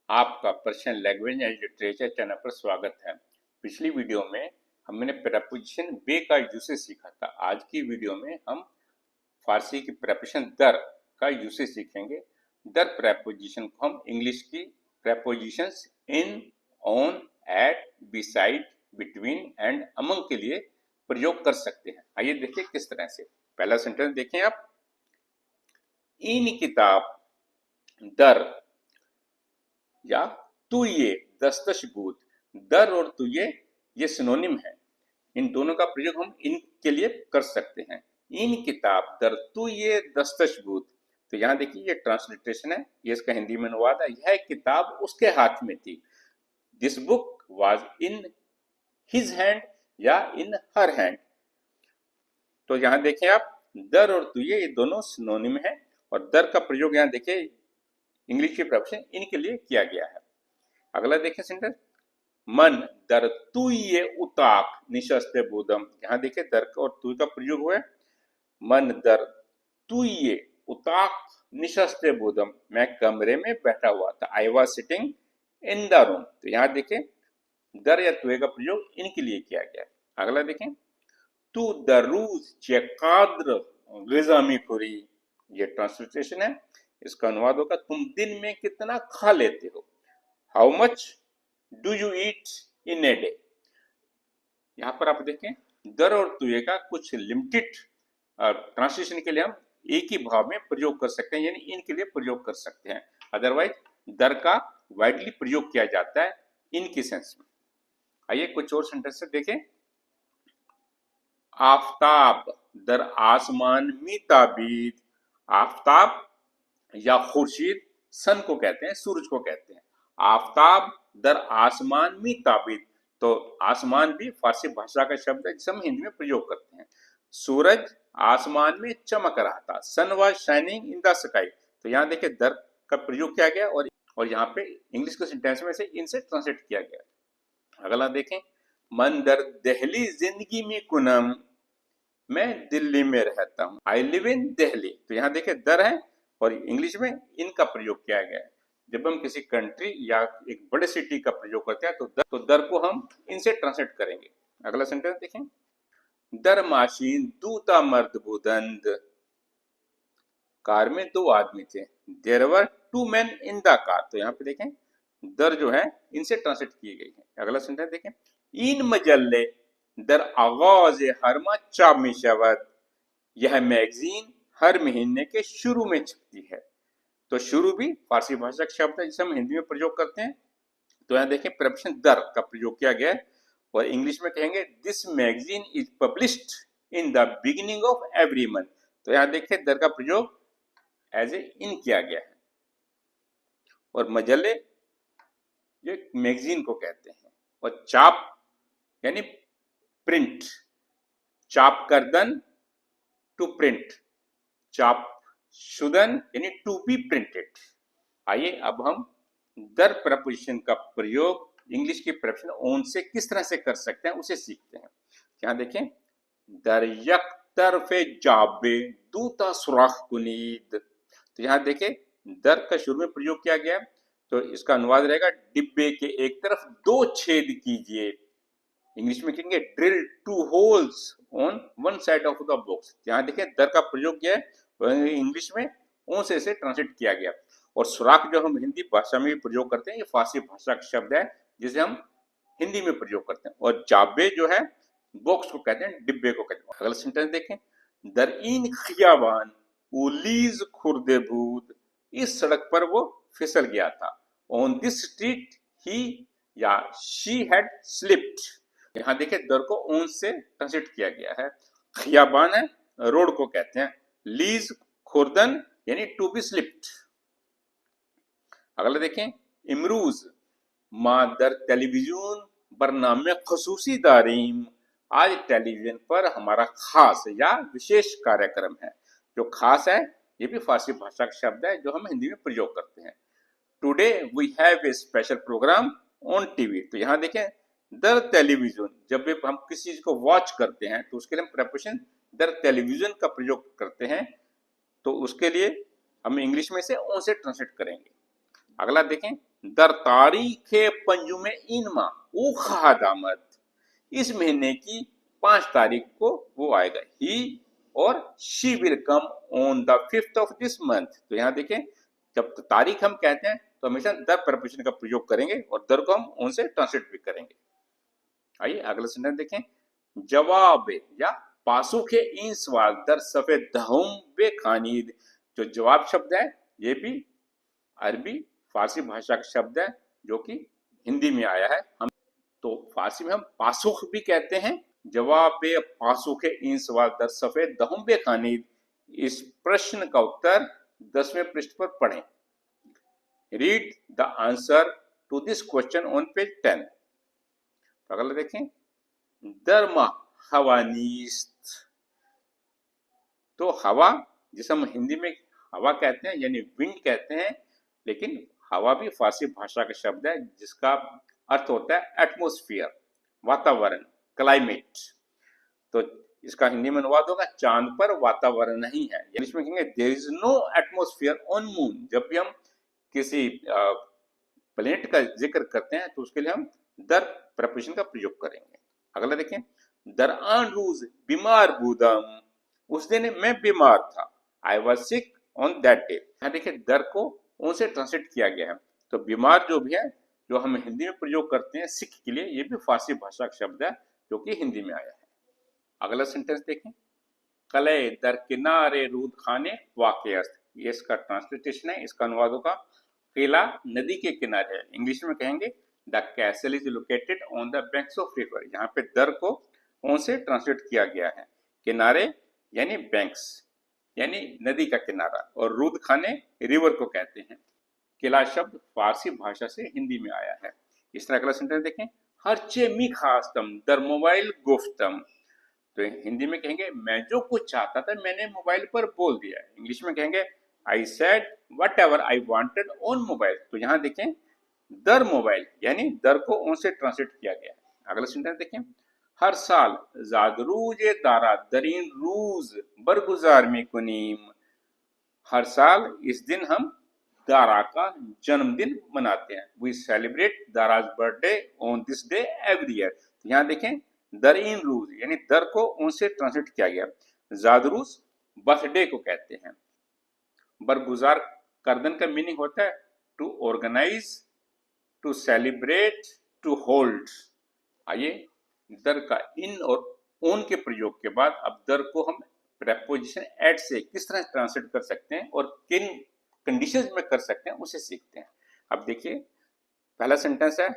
आपका Persian language and literature channel पर स्वागत है। पिछली वीडियो में हमने प्रेपोजिशन बे का यूसेज सीखा था। आज की वीडियो में हम फारसी की प्रेपोजिशन दर का यूसेज सीखेंगे। दर प्रेपोजिशन को हम इंग्लिश की prepositions in, on, at, beside, between and among के लिए प्रयोग कर सकते हैं। आइए देखिए किस तरह से। पहला सेंटेंस देखें आप, इन किताब दर या तू ये दस्तशबूत। दर और तू ये सिनोनिम है। इन दोनों का प्रयोग हम इन के लिए कर सकते हैं। इन किताब दर तू ये दस्तशबूत। तो यहाँ देखिए ये ट्रांसलिट्रेशन है, ये इसका हिंदी में अनुवाद है। यह किताब उसके हाथ में थी। This book was in his hand या इन हर हैंड। तो यहाँ देखें आप, दर और तू ये दोनों सिनोनिम है और दर का प्रयोग यहाँ देखिए इंग्लिश की प्रेपोजिशन इन के लिए किया गया है। अगला देखें सेंटेंस, मन दर तू ये उताक निशस्ते बोधम। यहाँ देखिए दर और तू का प्रयोग हुआ है। मन दर तू ये उताक निशस्ते बोधम, मैं कमरे में बैठा हुआ था। I was sitting in the room. तो यहाँ देखें दर या तुए का प्रयोग इनके लिए किया गया है। अगला देखें, तू दरूज चेकाद्र गिजामी खुरी। ये ट्रांसलेशन है, इसका अनुवाद होगा तुम दिन में कितना खा लेते हो। How much do you eat in a day. यहां पर आप देखें दर और तुए का कुछ लिमिटेड ट्रांसलेशन के लिए हम एक ही भाव में प्रयोग कर सकते हैं, यानी इनके लिए प्रयोग कर सकते हैं। अदरवाइज दर का वाइडली प्रयोग किया जाता है इन की सेंस में। आइए कुछ और सेंटेंस देखें, आफताब दर आसमान में ताबीद। आफताब या खुर्शीद सन को कहते हैं, सूरज को कहते हैं। आफताब दर आसमान में ताबीद। तो आसमान भी फारसी भाषा का शब्द है जिसे हम हिंदी में प्रयोग करते हैं। सूरज आसमान में चमक रहा था। Sun was shining in the sky. तो यहाँ देखिए दर का प्रयोग किया गया और यहाँ पे इंग्लिश के सेंटेंस में से इनसे ट्रांसलेट किया गया। अगला देखें, मन दर दहली जिंदगी में कुनम। मैं दिल्ली में रहता हूँ। I live in Delhi. तो यहाँ देखिए दर है और इंग्लिश में इनका प्रयोग किया गया है। जब हम किसी कंट्री या एक बड़े सिटी का प्रयोग करते हैं तो दर को हम इनसे ट्रांसलेट करेंगे। अगला सेंटेंस देखें, दर माशीन दूता मर्द बुदंद। कार में दो आदमी थे। There were two man in the car. तो यहाँ पे देखें दर जो है इनसे ट्रांसलेट की गई है। अगला सेंटेंस देखें, इन मजल्ले दर आगाज हर माह चाप में शवद। यह मैगजीन हर महीने के शुरू में छपती है। तो शुरू भी फारसी भाषा का शब्द है जिसे हम हिंदी में प्रयोग करते हैं। तो यहाँ देखें प्रेपोजिशन दर का प्रयोग किया गया है और इंग्लिश में कहेंगे this magazine is published in the beginning of every month. तो यहाँ देखें दर का प्रयोग एज ए इन किया गया है। और मजल्ले ये मैगजीन को कहते हैं और चाप यानी प्रिंट। चाप करदन टू प्रिंट, चाप शुदन यानी टू बी प्रिंटेड। आइए अब हम दर प्रपोजिशन का प्रयोग इंग्लिश की प्रेपोजिशन ओन से किस तरह से कर सकते हैं उसे सीखते हैं। यहाँ देखें, दर यक तरफे जाबे दूता सुराख कुनीद। तो यहाँ देखें दर का शुरू में प्रयोग किया गया, तो इसका अनुवाद रहेगा डिब्बे के एक तरफ दो छेद कीजिए। इंग्लिश में कहेंगे drill two holes on one side of the box. यहाँ देखें दर का प्रयोग किया है, इंग्लिश में ओन से इसे ट्रांसलेट किया गया। और सुराख जो हम हिंदी भाषा में भी प्रयोग करते हैं, ये फारसी भाषा का शब्द है जिसे हम हिंदी में प्रयोग करते हैं। और जाबे जो है बॉक्स को कहते हैं, डिब्बे को कहते हैं। अगला सेंटेंस देखें, दर इन खियाबान उलीज खुर्दे भूत। इस सड़क पर वो फिसल गया था। ऑन दिस स्ट्रीट ही या शी हैड स्लिप्ड। यहाँ देखिए दर को ओन से ट्रांसलेट किया गया है। खियाबान है, रोड को कहते हैं। लीज खुर्दन यानी टू बी स्लिप्ड। अगला देखें, इमरूज माँ दर टेलीविजन बरनामे खसूसी दारीम। आज टेलीविजन पर हमारा खास या विशेष कार्यक्रम है। जो खास है ये भी फारसी भाषा का शब्द है जो हम हिंदी में प्रयोग करते हैं। Today we have a special program on TV. तो यहाँ देखें दर टेलीविजन, जब भी हम किसी चीज को वॉच करते हैं तो उसके लिए हम प्रेपोजिशन दर टेलीविजन का प्रयोग करते हैं। तो उसके लिए हम इंग्लिश में से ऑन से ट्रांसलेट करेंगे। अगला देखें, दर तारीख पंजुमे इनमा वो खादामत, इस महीने की 5 तारीख को वो आएगा। ही और she will come on the 5th of this month. तो यहाँ देखें, जब तारीख हम कहते हैं तो हमेशा दर प्रपोजिशन का प्रयोग करेंगे और दर को हम ऑन से ट्रांसलेट भी करेंगे। आइए अगला सेंटेंस देखें, जवाब या पासुखे इन सवाल दर सफेद दहुम बे खानीद। जो जवाब शब्द है ये भी अरबी फारसी भाषा का शब्द है जो कि हिंदी में आया है। हम तो फारसी में हम पासुख भी कहते हैं। जवाब पासुखे इन सवाल दर सफेद दहुम बे खानीद, इस प्रश्न का उत्तर 10वें पृष्ठ पर पढ़ें। Read the answer to this question on page 10। अगला देखें, दरमा हवानीस्त। तो हवा, जिसे हम हिंदी में हवा कहते हैं यानी विंड कहते हैं, लेकिन हवा भी फारसी भाषा का शब्द है जिसका अर्थ होता है एटमॉस्फेयर, वातावरण, क्लाइमेट। तो इसका हिंदी में अनुवाद होगा चांद पर वातावरण नहीं है। इंग्लिश में कहेंगे there is no atmosphere on moon. जब भी हम किसी प्लेनेट का जिक्र करते हैं तो उसके लिए हम दर प्रपोजिशन का प्रयोग करेंगे। अगला देखें, दरआन रोज बीमार बूदम, उस दिन मैं बीमार था। I was sick on that day. यहाँ देखिए दर को उन से ट्रांसलेट किया गया है। तो बीमार जो भी है, जो हम हिंदी में प्रयोग करते हैं सिक के लिए, ये भी फारसी भाषा का शब्द है जो कि हिंदी में आया है। अगला सेंटेंस देखें, कले दर किनारे रूद खाने वाक़ियस्त, ये इसका ट्रांसलेशन है। इसका अनुवाद होगा किला नदी के किनारे है। इंग्लिश में कहेंगे the castle is located on the banks of river. यहाँ पे दर को ऑन से ट्रांसलेट किया गया है। किनारे यानी बैंक्स यानी नदी का किनारा, और रूद खाने रिवर को कहते हैं। किला शब्द फारसी भाषा से हिंदी में आया है। इस तरह अगला सेंटेंस देखें, हरचे मी खास्तम दर मोबाइल गुफ्तम। तो हिंदी में कहेंगे मैं जो कुछ चाहता था मैंने मोबाइल पर बोल दिया। इंग्लिश में कहेंगे I said what ever I wanted on mobile. तो यहाँ देखें दर मोबाइल यानी दर को ऑन से ट्रांसलेट किया गया है। अगला सेंटेंस देखें, हर साल जादरूज दारा दरीन रूज बरगुजार में कुनीम। हर साल इस दिन हम दारा का जन्मदिन मनाते हैं। वी सेलिब्रेट दाराज birthday on this day every year. यहाँ देखें दर इन रूज यानी दर को उनसे ट्रांसलेट किया गया। जादरूज बर्थडे को कहते हैं। बरगुजार करदन का मीनिंग होता है to organise, to celebrate, to hold. आइए दर का इन और ऑन के प्रयोग के बाद अब दर को हम प्रेपोजिशन एट से किस तरह ट्रांसलेट कर सकते हैं और किन कंडीशंस में कर सकते हैं उसे सीखते हैं। अब देखिए पहला सेंटेंस है,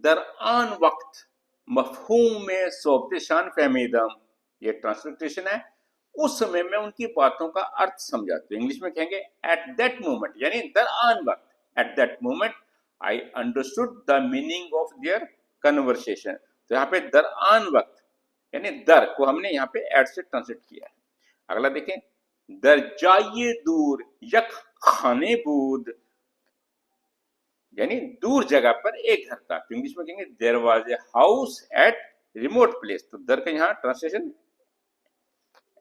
दर आन वक्त मफहूम में सोबते शान फहमीदम। ये ट्रांसलेशन है, उस समय में उनकी बातों का अर्थ समझा। तो इंग्लिश में कहेंगे एट दैट मोमेंट यानी दर आन वक्त, at that moment I understood the meaning of their conversation. तो यहाँ पे दर आन वक्त यानी दर को हमने यहाँ पे एट से ट्रांसलेट किया है। अगला देखें, दर जाइए दूर यक खाने बूद यानी दूर जगह पर एक घर था। तो इंग्लिश में कहेंगे there was a house at remote place. तो दर का यहाँ ट्रांसलेशन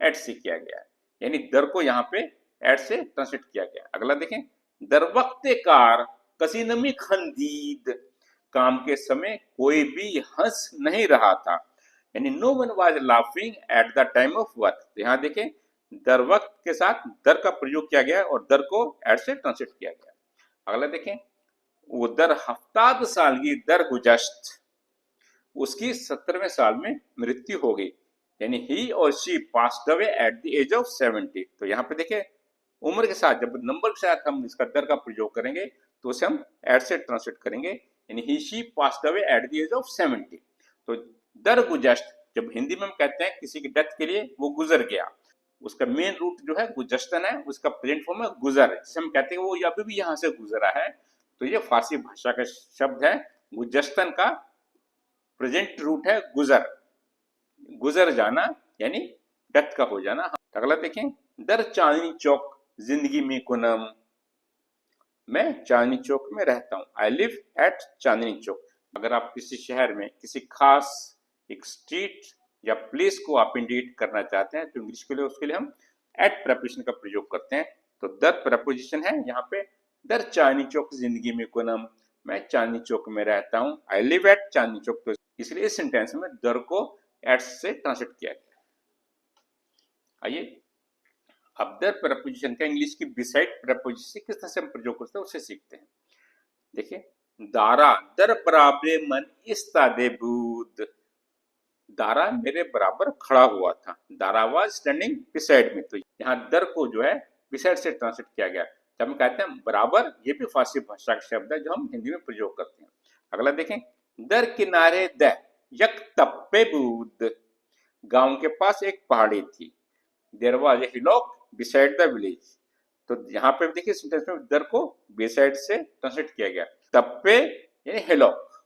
एट से किया गया है यानी दर को यहाँ पे एट से ट्रांसलेट किया गया। अगला देखें, दर वक्त कार कसी नमी खंदीद, काम के समय कोई भी हंस नहीं रहा था यानी no one was laughing at the time of work. तो यहाँ देखें दर वक्त के साथ दर का प्रयोग किया गया और दर को एट से ट्रांसलेट किया गया। अगला देखें, वो दर हफ्ताद साल की दर गुजश्त, उसकी 17वें साल में मृत्यु हो गई यानी ही और she passed away at the age of 70। तो यहाँ पे देखें उम्र के साथ जब नंबर के साथ हम इसका दर का प्रयोग करेंगे तो उसे हम एट से ट्रांसलेट करेंगे यानी he she passed away at the age of 70। तो दर गुजश्त जब हिंदी में हम कहते हैं किसी की डेथ के लिए वो गुजर गया, उसका मेन रूट जो है गुजश्तन है, उसका प्रेजेंट फॉर्म है गुजर, जिसे हम कहते हैं वो अभी भी यहाँ से गुजरा है। तो ये फारसी भाषा का शब्द है। गुजश्तन का प्रेजेंट रूट है गुजर, गुजर जाना यानी डेथ का हो जाना। अगला देखें, दर चांदनी चौक जिंदगी में कुनम, मैं चांदनी चौक में रहता हूँ। I live at Chandni Chowk. अगर आप किसी शहर में किसी खास एक स्ट्रीट या प्लेस को आप इंडिकेट करना चाहते हैं तो इंग्लिश के लिए उसके लिए हम एट प्रपोजिशन का प्रयोग करते हैं। तो दर प्रपोजिशन है यहाँ पे दर चांदनी चौक जिंदगी में कुनम, मैं चांदनी चौक में रहता हूँ, I live at Chandni Chowk. तो इसलिए इस सेंटेंस में दर को एट से ट्रांसलेट किया गया। आइए अब दर प्रपोजिशन का इंग्लिश की बिसाइड प्रपोजिशन से किस तरह से हम प्रयोग करते हैं उसे सीखते हैं। देखिए, दारा दर बराबरे मन इस्तादे बूद, दारा मेरे बराबर खड़ा हुआ था, Dara was standing beside me. तो यहाँ दर को जो है बिसाइड से ट्रांसलेट किया गया। जब हम कहते हैं बराबर, ये भी फारसी भाषा का शब्द है जो हम हिंदी में प्रयोग करते हैं। अगला देखें, दर किनारे द यक तप्पे बूद, गांव के पास एक पहाड़ी थी, there was a hillock beside the village. तो यहाँ पे देखिए सेंटेंस में दर को बिसाइड से ट्रांसलेट किया गया, तप्पे यानी हिलॉक।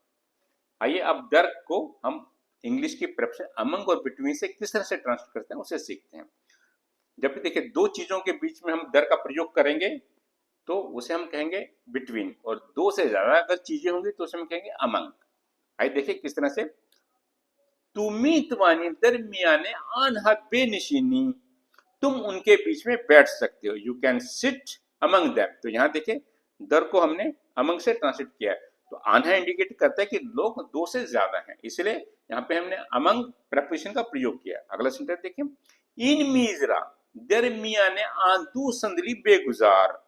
आइए अब दर को हम इंग्लिश की प्रेपोजिशन अमंग और बिटवीन से किस तरह से ट्रांसलेट करते हैं उसे सीखते हैं। जब भी देखिए दो चीजों के बीच में हम दर का प्रयोग करेंगे तो उसे हम कहेंगे बिटवीन, और दो से ज्यादा अगर चीजें होंगी तो उसे हम कहेंगे अमंग। आइए देखिए किस तरह से, तुमी तुम्हारी दरमियाने आन बेनिशीनी, तुम उनके बीच में बैठ सकते हो, you can sit among them. तो यहाँ देखिए दर को हमने अमंग से ट्रांसलेट किया है। तो आन्हा इंडिकेट करता है कि लोग दो से ज्यादा हैं, इसलिए यहाँ पे हमने अमंग प्रपोजिशन का प्रयोग किया। अगला सेंटेंस देखिए, इन मीजरा दरमियाने आन दो संदली बेगुजार,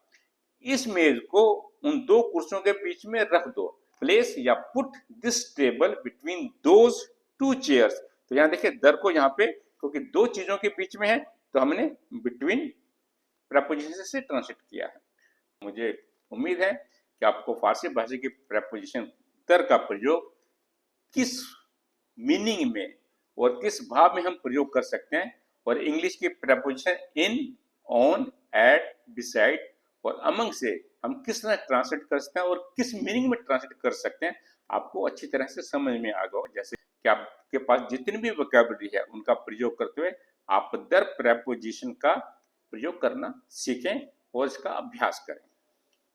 इस मेज को उन दो कुर्सियों के बीच में रख दो, प्लेस या put this table between those two chairs. तो यहाँ देखिए दर को यहाँ पे क्योंकि दो चीजों के बीच में है तो हमने बिटवीन प्रपोजिशन से ट्रांसलेट किया है। मुझे उम्मीद है कि आपको फारसी भाषा की प्रपोजिशन दर का प्रयोग किस मीनिंग में और किस भाव में हम प्रयोग कर सकते हैं, और इंग्लिश की preposition in, on, at, beside और अमंग से हम किस तरह ट्रांसलेट कर सकते हैं और किस मीनिंग में ट्रांसलेट कर सकते हैं, आपको अच्छी तरह से समझ में आ गया। जैसे कि आपके पास जितनी भी वोकैबुलरी है उनका प्रयोग करते हुए आप दर प्रपोजिशन का प्रयोग करना सीखें और इसका अभ्यास करें।